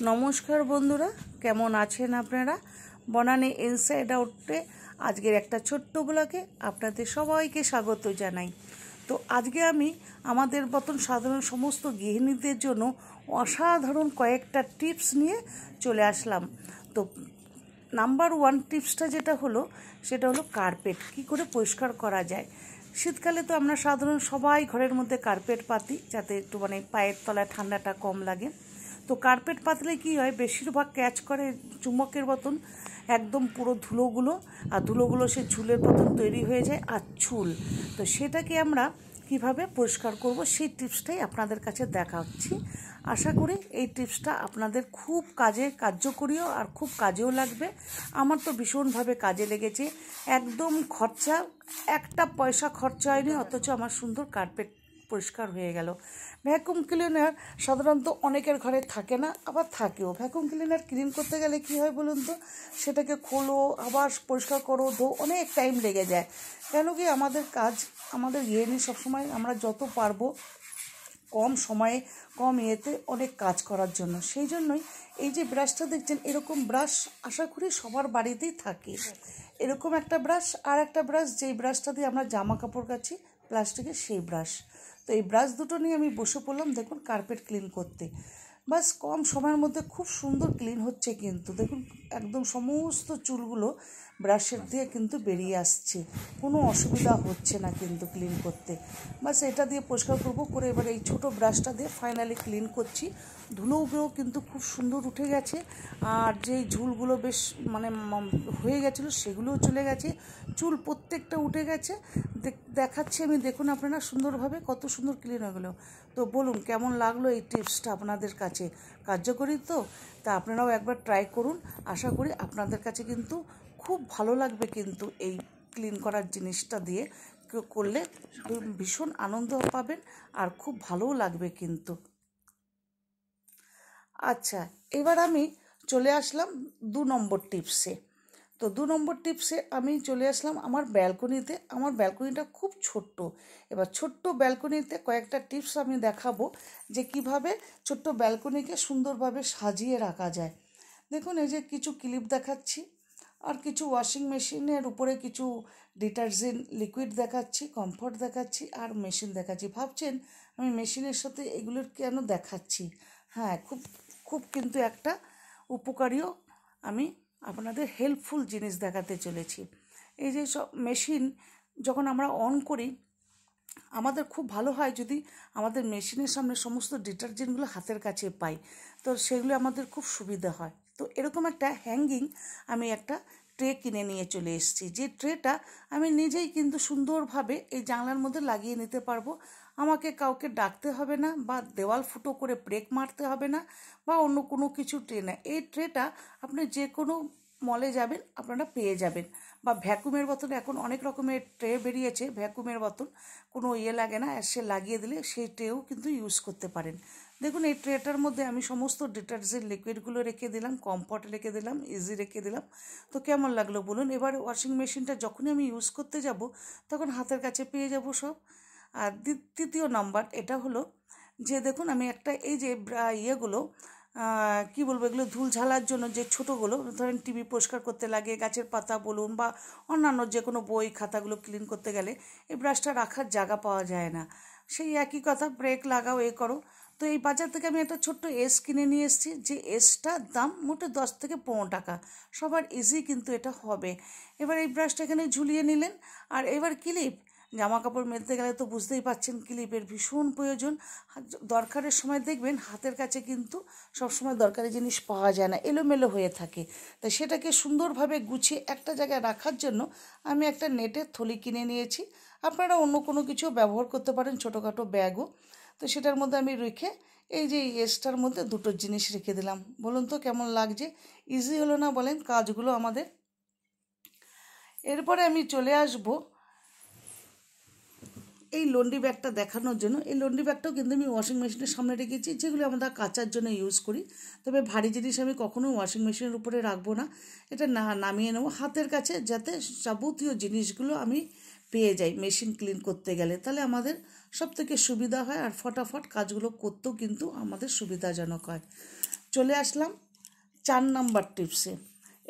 নমস্কার বন্ধুরা, কেমন আছেন আপনারা? বনানী ইনসাইড আউটে আজকের একটা ছোট্ট ব্লগে আপনাদের সবাইকে স্বাগত জানাই। তো আজকে আমি আমাদের মতন সাধারণ সমস্ত গৃহিণীদের জন্য অসাধারণ কয়েকটা টিপস নিয়ে চলে আসলাম। তো নাম্বার 1 টিপসটা যেটা হলো সেটা হলো কার্পেট কী করে পরিষ্কার করা যায়। শীতকালে তো আমরা সাধারণ সবাই ঘরের মধ্যে কার্পেট পাতি, যাতে একটু পায়ের তলায় ঠান্ডাটা কম লাগে। তো কার্পেট পাতলে কী হয়, বেশিরভাগ ক্যাচ করে চুম্বকের মতন একদম পুরো ধুলোগুলো, আর ধুলোগুলো সে ঝুলের মতন তৈরি হয়ে যায় আর চুল। তো সেটাকে আমরা কিভাবে পরিষ্কার করব সেই টিপসটাই আপনাদের কাছে দেখাচ্ছি। আশা করি এই টিপসটা আপনাদের খুব কার্যকরীও আর খুব কাজেও লাগবে। আমার তো ভীষণভাবে কাজে লেগেছে, একদম একটা পয়সা খরচা হয়নি, অথচ আমার সুন্দর কার্পেট পরিষ্কার হয়ে গেল। ভ্যাকুম ক্লিনার সাধারণত অনেকের ঘরে থাকে না, আবার থাকেও। ভ্যাকুম ক্লিনার ক্লিন করতে গেলে কী হয় বলুন তো, সেটাকে খোলো, আবার পরিষ্কার করো, অনেক টাইম লেগে যায়। কেন কি, আমাদের কাজ, আমাদের গৃহিণী সবসময় আমরা যত পারবো কম সময়ে কম ইয়েতে অনেক কাজ করার জন্য। সেই জন্যই এই যে ব্রাশটা দেখছেন, এরকম ব্রাশ আশা করি সবার বাড়িতেই থাকে। এরকম একটা ব্রাশ, আর একটা ব্রাশ যেই ব্রাশটা দিয়ে আমরা জামা কাপড় কাচি প্লাস্টিকের, সেই ব্রাশ। তো এই ব্রাশ দুটো নিয়ে আমি বসে পড়লাম দেখুন কার্পেট ক্লিন করতে। বাস কম সময়ের মধ্যে খুব সুন্দর ক্লিন হচ্ছে, কিন্তু দেখুন একদম সমস্ত চুলগুলো ব্রাশের দিয়ে কিন্তু বেরিয়ে আসছে, কোনো অসুবিধা হচ্ছে না কিন্তু ক্লিন করতে। বাস এটা দিয়ে পরিষ্কার করবো করে এবার এই ছোটো ব্রাশটা দিয়ে ফাইনালি ক্লিন করছি। ধুলোগুলো কিন্তু খুব সুন্দর উঠে গেছে, আর যেই ঝুলগুলো বেশ হয়ে গেছিলো সেগুলোও চলে গেছে, চুল প্রত্যেকটা উঠে গেছে। দেখাচ্ছি আমি, দেখুন আপনারা সুন্দরভাবে কত সুন্দর ক্লিন হয়ে গেলো। তো বলুন কেমন লাগলো এই টিপসটা আপনাদের কাছে? কার্যকরী তো? তা আপনারাও একবার ট্রাই করুন, আশা করি আপনাদের কাছে কিন্তু খুব ভালো লাগবে। কিন্তু এই ক্লিন করার জিনিসটা দিয়ে করলে ভীষণ আনন্দ পাবেন আর খুব ভালোও লাগবে কিন্তু। আচ্ছা, এবার আমি চলে আসলাম 2 নম্বর টিপসে। তো 2 নম্বর টিপসে আমি চলে আসলাম আমার ব্যালকনিতে। আমার ব্যালকনিটা খুব ছোট্ট। এবার ছোট্ট ব্যালকনিতে কয়েকটা টিপস আমি দেখাবো যে কিভাবে ছোট্ট ব্যালকনিকে সুন্দরভাবে সাজিয়ে রাখা যায়। দেখুন এই যে কিছু ক্লিপ দেখাচ্ছি, আর কিছু ওয়াশিং মেশিনের উপরে কিছু ডিটারজেন্ট লিকুইড দেখাচ্ছি, কমফর্ট দেখাচ্ছি, আর মেশিন দেখাচ্ছি। ভাবছেন আমি মেশিনের সাথে এগুলোর কেন দেখাচ্ছি? হ্যাঁ, খুব খুব কিন্তু একটা উপকারীও আমি আপনাদের হেল্পফুল জিনিস দেখাতে চলেছি। এই যে সব মেশিন যখন আমরা অন করি, আমাদের খুব ভালো হয় যদি আমাদের মেশিনের সামনে সমস্ত ডিটারজেন্টগুলো হাতের কাছে পাই, তো সেগুলো আমাদের খুব সুবিধা হয়। তো এরকম একটা হ্যাঙ্গিং আমি একটা ট্রে কিনে নিয়ে চলে এসেছি, যে ট্রেটা আমি নিজেই কিন্তু সুন্দরভাবে এই জানলার মধ্যে লাগিয়ে নিতে পারবো। আমাকে কাউকে ডাকতে হবে না, বা দেওয়াল ফুটো করে ব্রেক মারতে হবে না, বা অন্য কোনো কিছু ট্রে না। এই ট্রেটা আপনি যে কোনো মলে যাবেন আপনারা পেয়ে যাবেন। বা ভ্যাকুমের বোতল, এখন অনেক রকমের ট্রে বেরিয়েছে ভ্যাকুমের বোতল, কোনো লাগে না, সে লাগিয়ে দিলে সেই ট্রেও কিন্তু ইউজ করতে পারেন। দেখুন এই ট্রেটার মধ্যে আমি সমস্ত ডিটারজেন্ট লিকুইডগুলো রেখে দিলাম, কমফর্ট রেখে দিলাম, ইজি রেখে দিলাম। তো কেমন লাগলো বলুন? এবার ওয়াশিং মেশিনটা যখনই আমি ইউজ করতে যাব তখন হাতের কাছে পেয়ে যাব সব। আর তৃতীয় নাম্বার এটা হলো যে দেখুন আমি একটা এই যে ইয়েগুলো কী বলবো, এগুলো ধুল ঝালার জন্য যে ছোটোগুলো, ধরেন টিভি পরিষ্কার করতে লাগে, গাছের পাতা বলুন, বা অন্যান্য যে কোনো বই খাতাগুলো ক্লিন করতে গেলে এই ব্রাশটা রাখার জায়গা পাওয়া যায় না। সেই একই কথা, ব্রেক লাগাও, করো। তো এই বাজার থেকে আমি একটা ছোট্ট এস কিনে নিয়ে এসেছি, যে এসটার দাম মোটে 10 থেকে 15 টাকা। সবার ইজি কিন্তু এটা হবে। এবার এই ব্রাশটা এখানে ঝুলিয়ে নিলেন, আর এবার ক্লিপ, জামা কাপড় মেলতে গেলে তো বুঝতেই পাচ্ছেন ক্লিপের ভীষণ প্রয়োজন। দরকারের সময় দেখবেন হাতের কাছে কিন্তু সবসময় দরকারি জিনিস পাওয়া যায় না, এলোমেলো হয়ে থাকে। তাই সেটাকে সুন্দরভাবে গুছিয়ে একটা জায়গায় রাখার জন্য আমি একটা নেটের থলি কিনে নিয়েছি। আপনারা অন্য কোনো কিছু ব্যবহার করতে পারেন, ছোটোখাটো ব্যাগও। তো সেটার মধ্যে আমি রেখে এই যে এসটার মধ্যে দুটো জিনিস রেখে দিলাম। বলুন তো কেমন লাগছে? ইজি হলো না বলেন কাজগুলো আমাদের? এরপরে আমি চলে আসবো এই লন্ড্রি ব্যাগটা দেখানোর জন্য। এই লন্ড্রি ব্যাগটাও কিন্তু আমি ওয়াশিং মেশিনের সামনে রেখেছি, যেগুলো আমরা কাচার জন্য ইউজ করি। তবে ভারী জিনিস আমি কখনোই ওয়াশিং মেশিনের উপরে রাখবো না, এটা নামিয়ে নেবো হাতের কাছে, যাতে যাবতীয় জিনিসগুলো আমি পেয়ে যাই মেশিন ক্লিন করতে গেলে। তাহলে আমাদের সব থেকে সুবিধা হয়, আর ফটাফট কাজগুলো করতেও কিন্তু আমাদের সুবিধাজনক হয়। চলে আসলাম 4 নাম্বার টিপসে।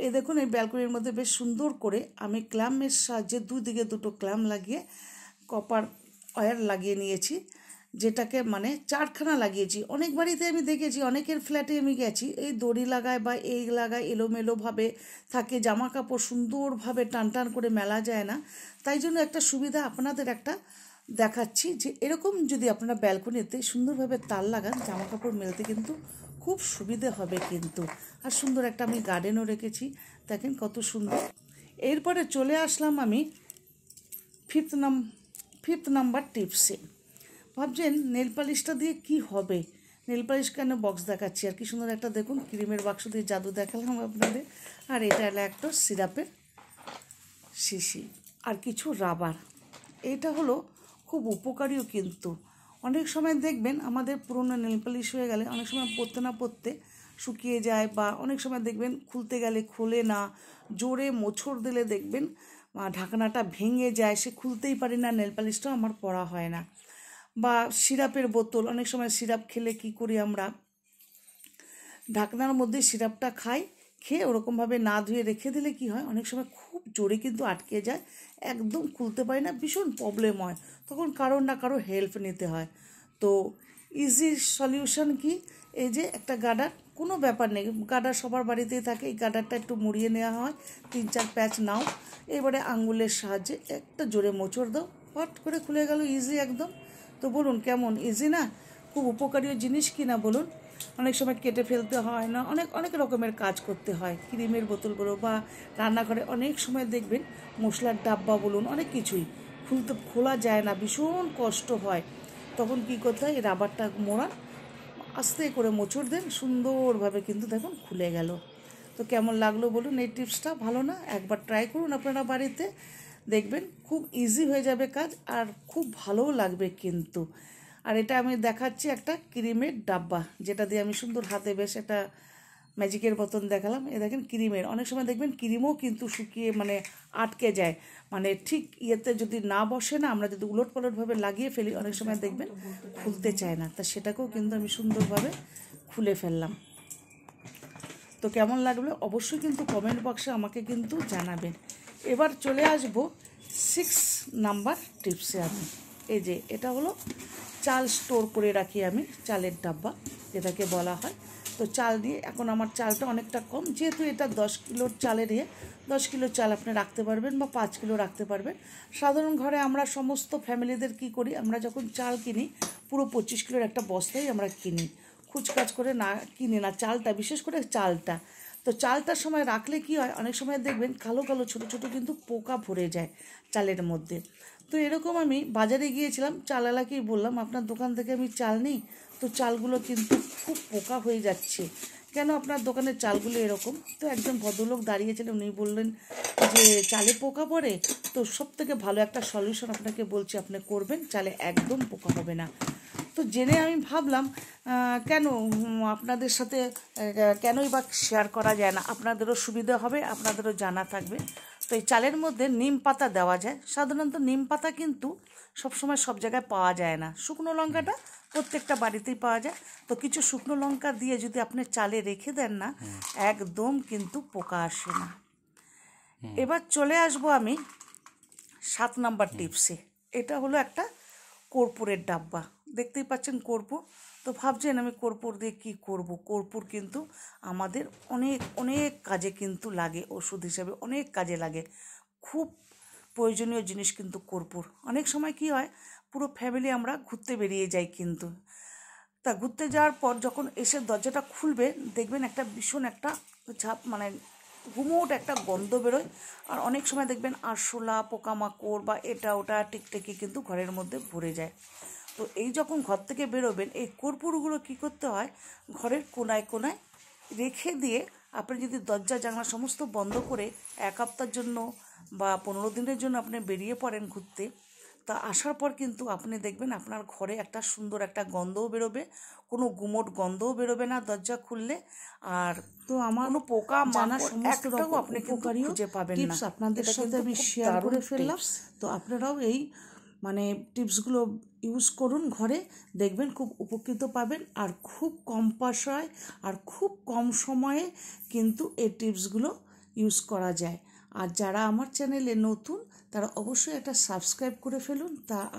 এই দেখুন, এই ব্যালকনির মধ্যে বেশ সুন্দর করে আমি ক্ল্যাম্পের সাহায্যে দুদিকে দুটো ক্ল্যাম্প লাগিয়ে কপার ওয়্যার লাগিয়ে নিয়েছি, যেটাকে মানে 4খানা লাগিয়েছি। অনেক বাড়িতে আমি দেখেছি, অনেকের ফ্ল্যাটে আমি গেছি, এই দড়ি লাগায় বা এই লাগায়, এলোমেলোভাবে থাকে, জামা কাপড় সুন্দরভাবে টান টান করে মেলা যায় না। তাই জন্য একটা সুবিধা আপনাদের একটা দেখাচ্ছি, যে এরকম যদি আপনারা ব্যালকনিতে সুন্দরভাবে তার লাগান, জামা কাপড় মেলতে কিন্তু খুব সুবিধে হবে কিন্তু। আর সুন্দর একটা আমি গার্ডেনও রেখেছি, দেখেন কত সুন্দর। এরপরে চলে আসলাম আমি 5 নাম্বার টিপসে। ভাবছেন নেল পালিশটা দিয়ে কি হবে, নেল পালিশ কেন বক্স দেখাচ্ছি, আর কি সুন্দর একটা দেখুন ক্রিমের বাক্স দিয়ে জাদু দেখালাম আপনাদের। আর এটা হলো একটা সিরাপের শিশি আর কিছু রাবার। এটা হলো খুব উপকারীও কিন্তু। অনেক সময় দেখবেন আমাদের পুরনো নেল পালিশ হয়ে গেলে অনেক সময় পরতে না পরতে শুকিয়ে যায়, বা অনেক সময় দেখবেন খুলতে গেলে খোলে না, জোরে মোছড় দিলে দেখবেন ঢাকনাটা ভেঙে যায়, সে খুলতেই পারি না, নেল পালিশটাও আমার পরা হয় না। বা সিরাপের বোতল, অনেক সময় সিরাপ খেলে কি করি আমরা, ঢাকনার মধ্যে সিরাপটা খাই, খেয়ে ওরকমভাবে না ধুয়ে রেখে দিলে কি হয়, অনেক সময় খুব জোরে কিন্তু আটকে যায়, একদম খুলতে পারি না, ভীষণ প্রবলেম হয়, তখন কারোর না কারো হেল্প নিতে হয়। তো ইজি সলিউশন কি, এই যে একটা গার্ডার, কোনো ব্যাপার নেই, গার্ডার সবার বাড়িতেই থাকে, এই গার্ডারটা একটু মুড়িয়ে নেওয়া হয়, 3-4 প্যাচ নাও, এবারে আঙ্গুলের সাহায্যে একটা জোরে মোচড় দাও, ফট করে খুলে গেল, ইজি একদম। তো বলুন কেমন ইজি না, খুব উপকারী জিনিস কি না বলুন। অনেক সময় কেটে ফেলতে হয় না, অনেক অনেক রকমের কাজ করতে হয়, ক্রিমের বোতলগুলো বা রান্নাঘরে অনেক সময় দেখবেন মশলার ডাব্বা বলুন, অনেক কিছুই খোলা যায় না, ভীষণ কষ্ট হয়, তখন কী করতে হয়, এই রাবারটা মোড়ান, আস্তে করে মোচড় দেন, সুন্দরভাবে কিন্তু দেখুন খুলে গেল। তো কেমন লাগলো বলুন এই টিপসটা, ভালো না? একবার ট্রাই করুন আপনারা বাড়িতে, দেখবেন খুব ইজি হয়ে যাবে কাজ, আর খুব ভালোও লাগবে কিন্তু। আর এটা আমি দেখাচ্ছি একটা ক্রিমের ডাব্বা, যেটা দিয়ে আমি সুন্দর হাতে বেশ একটা ম্যাজিকের মতন দেখালাম। এ দেখেন ক্রিমের, অনেক সময় দেখবেন ক্রিমও কিন্তু শুকিয়ে মানে আটকে যায়, মানে ঠিক ইয়েতে যদি না বসে না, আমরা যদি উলট পালটভাবে লাগিয়ে ফেলি, অনেক সময় দেখবেন খুলতে চায় না, তা সেটাকেও কিন্তু আমি সুন্দরভাবে খুলে ফেললাম। তো কেমন লাগলো অবশ্যই কিন্তু কমেন্ট বক্সে আমাকে কিন্তু জানাবেন। এবার চলে আসব 6 নাম্বার টিপসে। আমি এই যে এটা হলো চাল স্টোর করে রাখি আমি, চালের ডাব্বা যেটাকে বলা হয়। তো চাল দিয়ে, এখন আমার চালটা অনেকটা কম, যেহেতু এটা 10 কিলোর চালের 10 কিলো চাল আপনি রাখতে পারবেন বা 5 কিলো রাখতে পারবেন। সাধারণ ঘরে আমরা সমস্ত ফ্যামিলিদের কি করি, আমরা যখন চাল কিনি পুরো 25 কিলোর একটা বস্তাই আমরা কিনি, খুচকাচ করে না কিনি না চালটা, বিশেষ করে চালটা। তো চালটার সময় রাখলে কি হয়, অনেক সময় দেখবেন কালো কালো ছোটো ছোটো কিন্তু পোকা ভরে যায় চালের মধ্যে। তো এরকম আমি বাজারে গিয়েছিলাম, চালওয়ালাকেই বললাম আপনার দোকান থেকে আমি চাল নিই, তো চালগুলো কিন্তু খুব পোকা হয়ে যাচ্ছে, কেন আপনার দোকানের চালগুলো এরকম? তো একজন ভদ্রলোক দাঁড়িয়েছিলেন, উনি বললেন যে চালে পোকা পড়ে, তো সব থেকে ভালো একটা সলিউশন আপনাকে বলছি, আপনি করবেন, চালে একদম পোকা হবে না। তো জেনে আমি ভাবলাম কেন আপনাদের সাথে কেনই বা শেয়ার করা যায় না, আপনাদেরও সুবিধা হবে, আপনাদেরও জানা থাকবে। তো এই চালের মধ্যে নিম পাতা দেওয়া যায়, সাধারণত নিম পাতা কিন্তু সবসময় সব জায়গায় পাওয়া যায় না, শুকনো লঙ্কাটা প্রত্যেকটা বাড়িতেই পাওয়া যায়। তো কিছু শুকনো লঙ্কা দিয়ে যদি আপনি চালে রেখে দেন না, একদম কিন্তু পোকা আসে না। এবার চলে আসবো আমি 7 নাম্বার টিপসে। এটা হলো একটা কর্পূরের ডাব্বা, দেখতেই পাচ্ছেন কর্পূর। তো ভাবছেন আমি কর্পূর দিয়ে কী করব, কর্পূর কিন্তু আমাদের অনেক অনেক কাজে কিন্তু লাগে, ওষুধ হিসেবে অনেক কাজে লাগে, খুব প্রয়োজনীয় জিনিস কিন্তু কর্পূর। অনেক সময় কি হয়, পুরো ফ্যামিলি আমরা ঘুরতে বেরিয়ে যাই কিন্তু, তা ঘুরতে যাওয়ার পর যখন এসে দরজাটা খুলবে, দেখবেন একটা ভীষণ একটা মানে গুমোট একটা গন্ধ বেরোয়, আর অনেক সময় দেখবেন আরশোলা, পোকামাকড় বা এটা ওটা টিকটিকি কিন্তু ঘরের মধ্যে ভরে যায়। তো এই যখন ঘর থেকে বেরোবেন, এই কর্পূরগুলো কী করতে হয়, ঘরের কোনায় কোনায় রেখে দিয়ে আপনি যদি দরজা জানলা সমস্ত বন্ধ করে 1 সপ্তাহের জন্য বা 15 দিনের জন্য আপনি বেরিয়ে পড়েন ঘুরতে, তা আসার পর কিন্তু আপনি দেখবেন আপনার ঘরে একটা সুন্দর একটা গন্ধও বেরোবে, কোনো গুমোট গন্ধও বেরোবে না দরজা খুললে, আর তো আমার কোনো পোকা মানা সমস্ত রকম আপনি কিন্তু খুঁজে পাবেন না। আপনাদের সাথে আমি শেয়ার করে ফেললাম, তো আপনারাও এই মানে টিপসগুলো ইউজ করুন ঘরে, দেখবেন খুব উপকৃত পাবেন। আর খুব কম পয়সায় আর খুব কম সময়ে কিন্তু এই টিপসগুলো ইউজ করা যায়। আর যারা আমার চ্যানেলে নতুন তারা অবশ্যই একটা সাবস্ক্রাইব করে ফেলুন,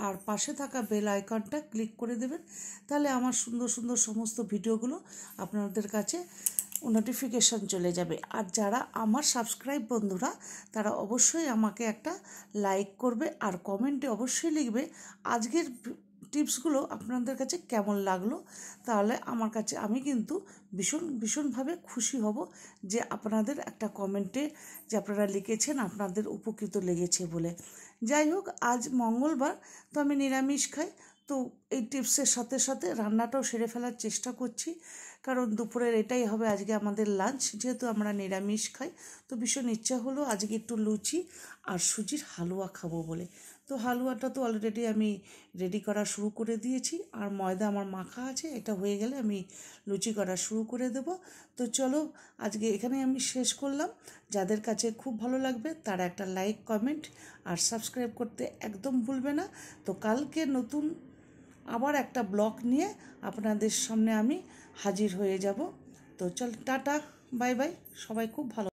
আর পাশে থাকা বেল আইকনটা ক্লিক করে দেবেন, তাহলে আমার সুন্দর সুন্দর সমস্ত ভিডিওগুলো আপনাদের কাছে নোটিফিকেশান চলে যাবে। আর যারা আমার সাবস্ক্রাইব বন্ধুরা তারা অবশ্যই আমাকে একটা লাইক করবে আর কমেন্টে অবশ্যই লিখবে আজকের টিপসগুলো আপনাদের কাছে কেমন লাগলো। তাহলে আমার কাছে আমি কিন্তু ভীষণভাবে খুশি হব যে আপনাদের একটা কমেন্টে যে আপনারা লিখেছেন আপনাদের উপকৃত লেগেছে বলে। যাই হোক, আজ মঙ্গলবার, তো আমি নিরামিষ খাই, তো এই টিপসের সাথে সাথে রান্নাটাও সেরে ফেলার চেষ্টা করছি, কারণ দুপুরের এটাই হবে আজকে আমাদের লাঞ্চ, যেহেতু আমরা নিরামিষ খাই। তো ভীষণ ইচ্ছা হলো আজকে একটু লুচি আর সুজির হালুয়া খাবো বলে। তো হালুয়াটা তো অলরেডি আমি রেডি করা শুরু করে দিয়েছি, আর ময়দা আমার মাখা আছে, এটা হয়ে গেলে আমি লুচি করা শুরু করে দেব। তো চলো আজকে এখানে আমি শেষ করলাম। যাদের কাছে খুব ভালো লাগবে তারা একটা লাইক, কমেন্ট আর সাবস্ক্রাইব করতে একদম ভুলবে না। তো কালকে নতুন আবার একটা ব্লগ নিয়ে আপনাদের সামনে আমি হাজির হয়ে যাব। তো চল, টাটা, বাই বাই, সবাই খুব ভালো।